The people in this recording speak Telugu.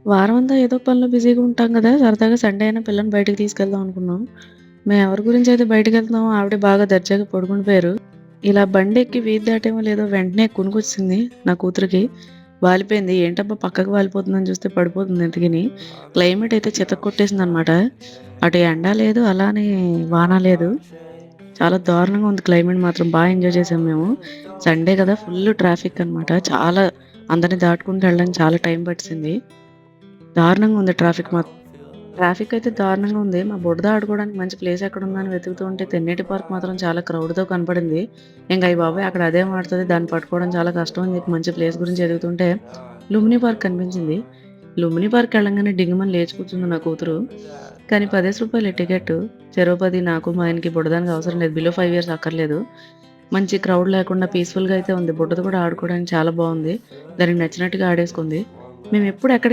వారమంతా ఏదో ఒక పనిలో బిజీగా ఉంటాం గదా! సరదాగా సండే అయినా పిల్లని బయటకి తీసుకెళ్దాం అనుకున్నాం. మేమెవరి గురించయితే బయటికెళ్తున్నామో ఆవిడ బాగా దర్జాగా పడుకుండిపోయారు. ఇలా బండెక్కి వీధి దాటామో లేదో వెంటనే కునుకొచ్చేసింది నా కూతురికి. వాలిపోయింది. ఏంటబ్బా! పక్కకి వాలిపోతుందని చూస్తే పడిపోతుంది ఇంతకిని. క్లైమేట్ అయితే చితక్కొట్టేసిందనమాట. అటు ఎండ లేదు, అలానే వాన లేదు. చాలా దారుణంగా ఉంది క్లైమేట్ మాత్రం. ఎంజాయ్ చేసాం మేము. సండే కదా! ఫుల్లు ట్రాఫిక్ అనమాట. చాలా అందరిని దాటుకుంటూ వెళ్ళడానికి చాలా టైం పట్టేసింది. దారుణంగా ఉంది ట్రాఫిక్ మాత్రం. ట్రాఫిక్ అయితే దారుణంగా ఉంది. మా బుడద ఆడుకోవడానికి మంచి ప్లేస్ ఎక్కడుందా అని వెతుకుతూ ఉంటే తెన్నేటి పార్క్ మాత్రం చాలా క్రౌడ్‌తో కనపడింది. ఇంక అయ్య బాబోయ్! అక్కడ అదేం ఆడుతది, దాన్ని పట్టుకోవడం చాలా కష్టం అని చెప్పి మంచి ప్లేస్ గురించి ఎతుకుతుంటే లుంబిని పార్క్ కనిపించింది. లుంబిని పార్క్ ఎళ్ళంగానే డింగుమని లేచి కూర్చుంది నా కూతురు. కానీ రూ. 10 టికెట్టు. చెరో 10 నాకు, మా ఆయనకి, బుడ్డదానికి అవసరం లేదు. బిలో 5 ఇయర్స్ అక్కర్లేదు. మంచి క్రౌడ్ లేకుండా పీస్‌ఫుల్‌గా అయితే ఉంది. బుడ్డది కూడా ఆడుకోవడానికి చాలా బావుంది. దానికి నచ్చినట్టుగా ఆడేసుకుంది. మేమెప్పుడు ఎక్కడ